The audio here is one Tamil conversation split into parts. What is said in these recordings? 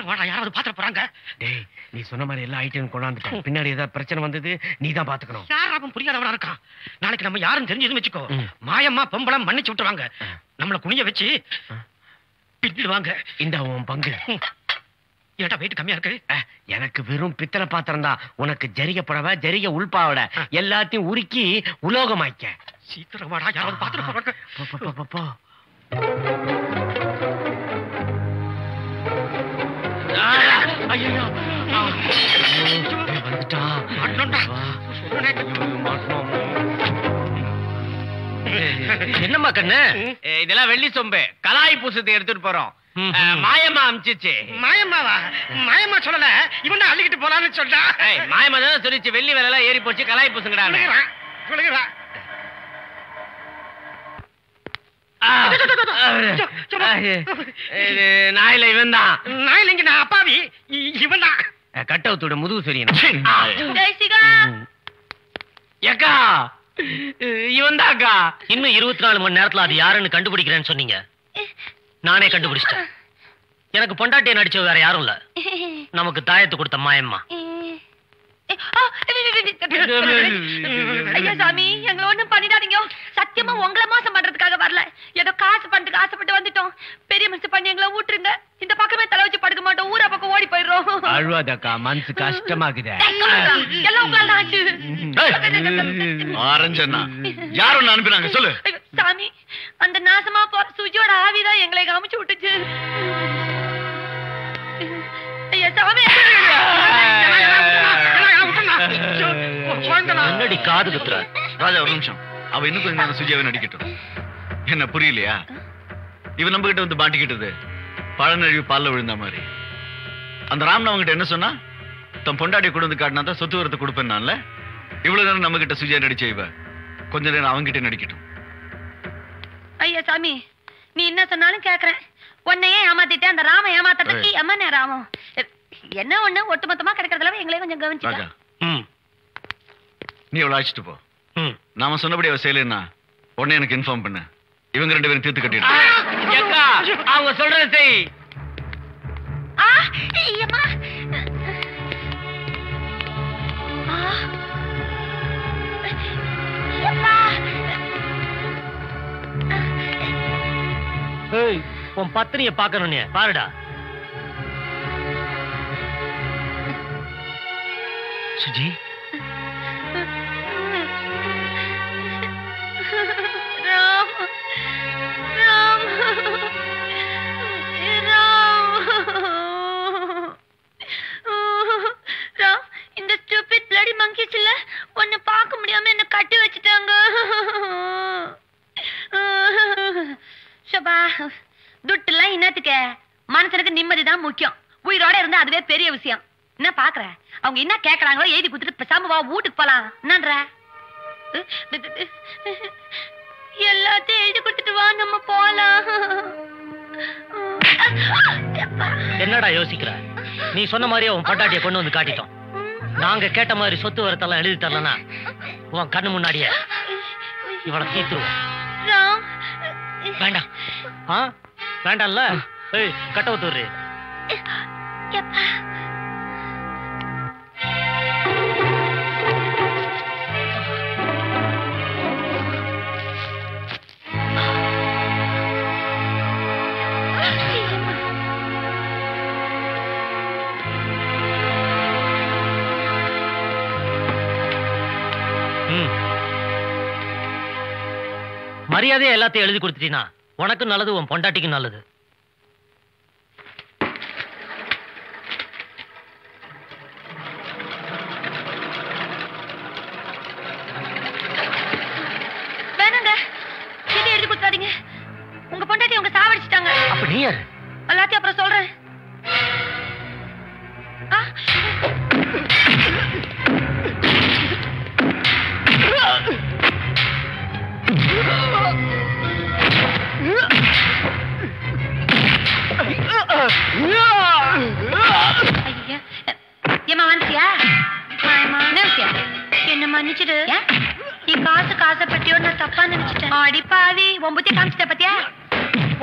வாடா, யாராவது பாத்துற போறாங்க. டேய், நீ சொன்ன மாதிரி எல்லா ஐட்டம் கொண்டாந்துட்டேன். பின்னாடி ஏதாவது பிரச்சனை வந்தது நீ தான் பாத்துக்கணும். யார் அவன் புரியாதவனா இருக்கான். நாளைக்கு நம்ம யாரும் தெரிஞ்சதுன்னு வச்சுக்கோ, மாயம்மா பொம்பளம் மன்னிச்சு விட்டுருவாங்க. நம்மள குனிய வச்சு பின்னிடுவாங்க. இந்த உன் பங்கு. ஏட்டா வெயிட் கம்மியா இருக்கு. எனக்கு வெறும் பித்தளை பாத்திரம் தான். உனக்கு ஜரிகை புடவை, ஜரிகை உள்பாவட எல்லாத்தையும் உருக்கி உலோகமாய்க்க. சீக்கிரம் வாடா, யாராவது பாத்துட்டு போறாங்க. என்னம்மா கண்ணு, இதெல்லாம் வெள்ளி சொம்பு கலாய் பூசத்தை எடுத்துட்டு போறோம். மாயம்மா அமிச்சிச்சு. மாயம்மாவா? மாயம்மா சொல்லல, இவன் தான் அள்ளிக்கிட்டு போலான்னு சொல்றா. மாயம்மா தான் சொல்லிச்சு வெள்ளி வேலை எல்லாம் ஏறி போச்சு, கலாய் பூசுங்கடா. நாயில இவன் தான். நாயில இங்க நான் அப்பாவி, இவன் தான். கட்டவுத்தோட முதுகு சொரியணும். ஏக்கா, இவன் தான் அக்கா. இன்னும் 24 மணி நேரத்துல அது யாருன்னு கண்டுபிடிக்கிறேன்னு சொன்னீங்க. நானே கண்டுபிடிச்சிட்டேன். எனக்கு பொண்டாட்டியை நடிச்ச வேற யாரும் இல்ல, நமக்கு தாயத்து கொடுத்த மாயம்மா. ஐயா சாமி, எங்களை ஒண்ணும் பண்ணிடாதீங்க. சத்தியமா உங்களை மோசம் பண்றதுக்காக வரல. ஏதோ காசு பண்ணிட்டு ஆசைப்பட்டு வந்துட்டோம். பெரிய மனசு பண்ணி எங்களை ஊட்டுருங்க. இந்த பக்கமே தலை வச்சு படுக்க மாட்டோம். ஊரா பக்கம் ஓடி போயிடுறோம். அழுவாதக்கா, மனசு கஷ்டமாக்குது. எல்லாம் உங்களால ஆச்சு. ஆரஞ்சண்ணா யார் ஒண்ணு அனுப்பினாங்க சொல்லு. சாமி, அந்த நாசமா போற சுஜியோட ஆவிதான் எங்களை காமிச்சு விட்டுச்சு. ஐயா சாமி, முன்னாடி காது குத்துற. ராஜா ஒரு நிமிஷம், அவ இன்னும் கொஞ்சம் நேரம் சுஜியாவை நடிக்கட்டும். என்ன புரியலையா? இவன் நம்ம கிட்ட வந்து மாட்டிக்கிட்டது பழநழுவி பால்ல விழுந்த மாதிரி. அந்த ராமன் அவங்க கிட்ட என்ன சொன்னா, தன் பொண்டாட்டியை கொண்டு வந்து காட்டினா தான் சொத்து வரத்தை கொடுப்பேன்னால. இவ்வளவு நேரம் நம்ம கிட்ட சுஜியா நடிச்ச இவ கொஞ்ச நேரம் அவங்கிட்ட நடிக்கட்டும். ஐயா சாமி, நீ என்ன சொன்னாலும் கேக்குறேன். உன்னையே ஏமாத்திட்டு அந்த ராம ஏமாத்ததுக்கு எம்மனே ராமம். என்ன ஒண்ணு ஒட்டுமொத்தமா கிடைக்கிறதுல எங்களே கொஞ்சம் கவனிச்சு. நீ எவ்வளவு அழைச்சிட்டு போ. நாம சொன்னபடி அவ செய்யலன்னா உடனே எனக்கு இன்ஃபார்ம் பண்ணு. இவங்க 2 பேரும் தீர்த்து கட்டிடு. அவங்க சொல்றது செய். உன் பத்தினிய பாக்கணும் பாருடா. சுஜி, ராம், ராம், ராம், இந்த ஸ்டூபிட் பிளடி மங்கீஸ் இல்ல உன்னை பார்க்க முடியாம என்ன கட்டி வச்சுட்டாங்க. சபா, துட்டுலாம் என்னத்துக்கு? மனசனுக்கு நிம்மதிதான் முக்கியம். உயிரோட இருந்தா அதுவே பெரிய விஷயம். என்ன பாக்குற? அவங்க என்ன கேக்குறாங்களோ எழுதி குடுத்துட்டு பேசாம வா, வீட்டுக்கு போலாம். என்னன்ற? எல்லாத்தையும் எழுதி கொடுத்துட்டு வா, நம்ம போலாம். என்னடா யோசிக்கிற? நீ சொன்ன மாதிரியே உன் பொண்டாட்டியை கொண்டு வந்து காட்டிட்டோம். நாங்க கேட்ட மாதிரி சொத்து வரத்தெல்லாம் எழுதி தரலனா உன் கண்ணு முன்னாடியே இவளை தீத்துருவோம். வேண்டாம். வேண்டாம்ல? கட்டவுத்தூர். மரியாதையா எல்லாத்தையும் எழுதி கொடுத்துட்டீனா உனக்கு நல்லது, உன் பொண்டாட்டிக்கு நல்லது. வேணாங்க, இதை எழுதி கொடுத்தாதீங்க. உங்க பொண்டாட்டி உங்க சாவடிச்சிட்டாங்க. அப்ப நீ யாரு? எல்லாத்தையும் அப்புறம் சொல்றேன். ஏமா வந்துட்டியா? என்ன மன்னிச்சிடு. நீ காசு பட்டியோட நான் தப்பா நினைச்சிட்டேன். அடிப்பாவி, உன் புத்தி காமிச்சிட்ட பத்தியா?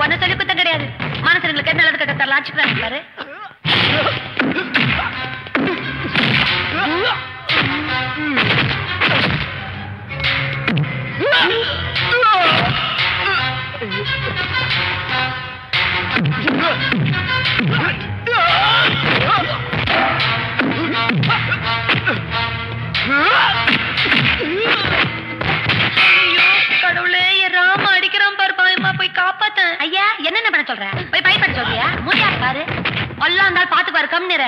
உன்ன சொல்லி குத்தம் கிடையாது. மனசுங்களுக்கு நல்லது கட்ட தரலாச்சுக்கிறாங்க பாரு. கடவுளே, ராம அடிக்கிறான் பாரு, பயமா போய் காப்பாத்த. ஐயா, என்னென்ன பண்ண சொல்ற? போய் பயப்பட சொல்றியா? மூஞ்சா பாரு, எல்லாம் இருந்தாலும் பாத்து பாரு, கம்னிற.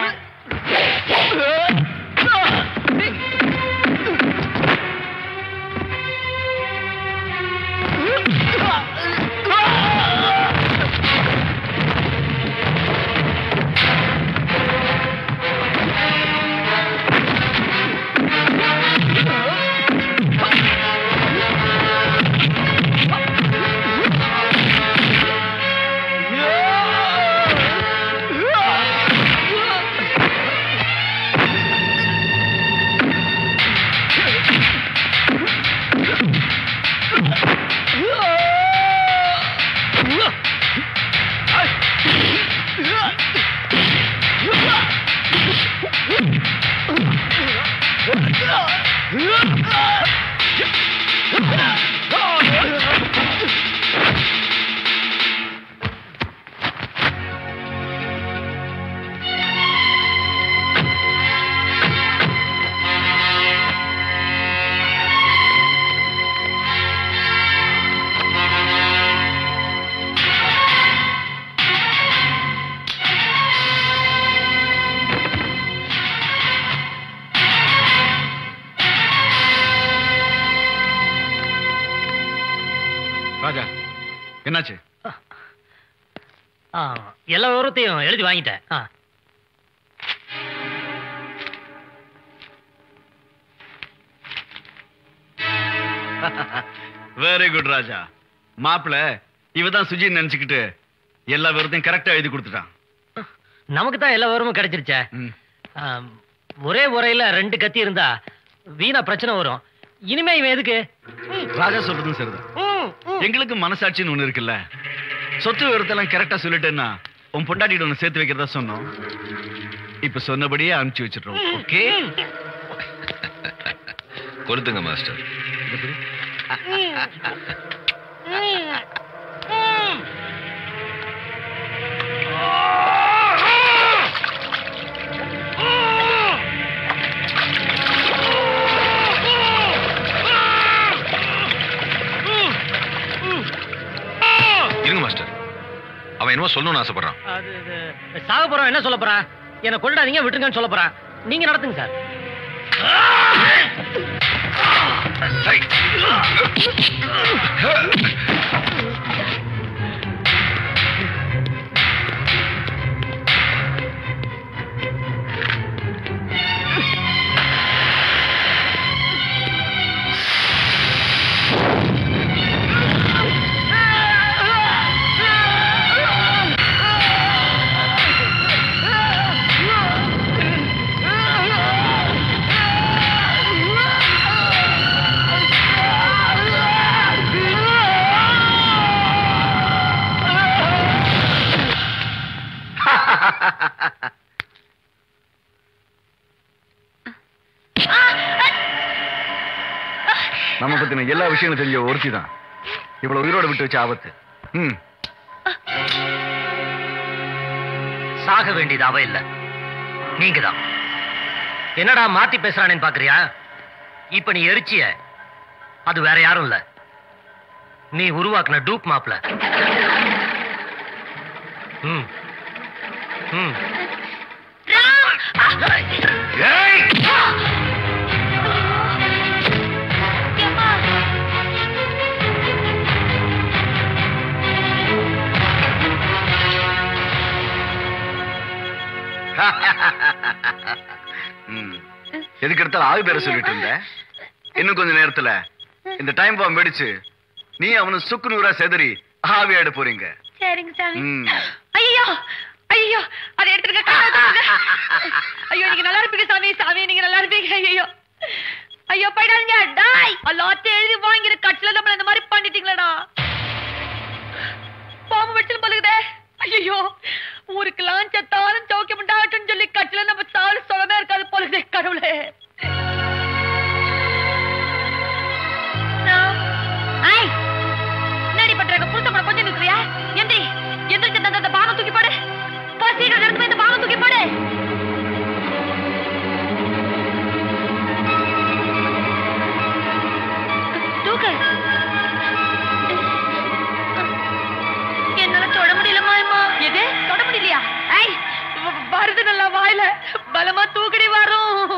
ராஜா, என்னாச்சு? எல்லா விவரத்தையும் எழுதி வாங்கிட்டேன். வெரி குட் ராஜா. மாப்பிள இவதான் சுஜி நினைச்சுக்கிட்டு எல்லா விவரத்தையும் கரெக்டா எழுதி கொடுத்துட்டான். நமக்கு தான் எல்லா விவரமும் கிடைச்சிருச்சே. ஒரே முறையில 2 கத்தி இருந்தா வீணா பிரச்சனை வரும். இனிமே இவன் எதுக்கு? ராஜா சொல்றதும் சரிதான். எங்களுக்கு மனசாட்சின்னு ஒண்ணு இருக்குல்ல. சொத்து விவரத்தெல்லாம் கரெக்டா சொல்லிட்டேன்னா உன் பொண்டாட்டிட்டு ஒண்ணு சேர்த்து வைக்கிறதா சொன்னோம். இப்ப சொன்னபடியே அனுப்பிச்சு வச்சிடுறோம். ஓகே, கொடுத்துங்க மாஸ்டர். இருங்க மாஸ்டர், அவன் என்னமோ சொல்லணும்னு ஆசைப்படுறான். சாக போறான், என்ன சொல்ல போறான்? என்ன கொள்ளாதீங்க, விட்டுருங்கன்னு சொல்ல போறான். நீங்க நடத்துங்க சார். நம்ம பத்தின எல்லா விஷயங்களும் தெரிஞ்ச ஒருத்தி தான் இவ்வளவு உயிரோட விட்டு வச்ச ஆபத்து. சாக வேண்டியது அவ இல்ல, நீங்க தான். என்னடா மாத்தி பேசுறானேன்னு பாக்குறியா? இப்ப நீ எரிச்சிய அது வேற யாரும் இல்ல, நீ உருவாக்குன டூப் மாப்ள. எதுக்கு எடுத்தாலும் ஆகு பேர சொல்லிட்டு இருந்த. இன்னும் கொஞ்ச நேரத்துல இந்த டைம் பாம்பு வெடிச்சு நீ அவனு சுக்கு நூறா செதறி ஆவியாட போறீங்க. சரிங்க சாமி. ஐயோ ஐயோ, அதை எடுத்துருக்க. ஐயோ, நீங்க நல்லா இருப்பீங்க சாமி. சாமி, நீங்க நல்லா இருப்பீங்க. ஐயோ ஐயோ, போயிடாதீங்க. டாய், எல்லாத்தையும் எழுதி வாங்கிற கட்சியில நம்மள இந்த மாதிரி பண்ணிட்டீங்களடா. பாம்பு வெடிச்சு பழுகுதே. ஐயோ, ஊருக்கெல்லாம் செத்தாலும் சௌக்கியம் உண்டாகட்டும்னு சொல்லி கட்சியில நம்ம சாலு சொல்லவே இருக்காது போல கடவுளே. என்னடி பண்றாங்க? புருஷ கூட கொஞ்சம் நிற்கிறியா? எந்திரி, எந்திரிச்சு அந்த பாகம் தூக்கி போடு. சீக்கிரம் எடுத்து போய் இந்த பாகம் தூக்கி போடு. தூக்கு. என்னால தொட முடியலமா. எது தொட முடியலையா? வருது நல்லா வாயில பலமா தூக்கடி வரும்.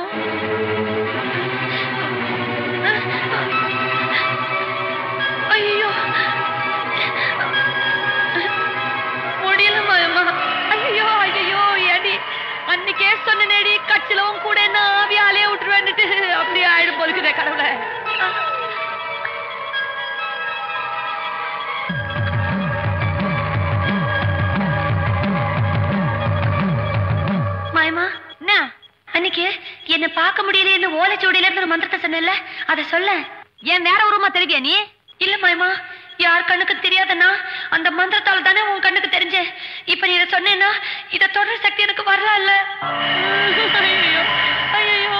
ஐயோ முடியலமா. ஐயோ ஐயோ ஏடி அன்னைக்கே சொன்னேடி கட்சிலவும் கூட நான் ஆவியாலே விட்டுருவேன்னுட்டு அப்படியே ஆயிடும் போலுக்குதே கடவுளை. அன்னைக்கு என்ன பார்க்க முடியல என்ன ஓலைச்சூடியில இருந்து ஒரு மந்திரத்தை சொன்னேன்ல, அத சொல்ல. ஏன் வேற உருவமா தெரிவியா நீ? இல்ல மாயமா, யார் கண்ணுக்கு தெரியாதனா அந்த மந்திரத்தால தானே உன் கண்ணுக்கு தெரிஞ்சு. இப்ப நீ இதை சொன்னேன்னா இதை தொடர் சக்தி எனக்கு வரல. ஐயோ ஐயோ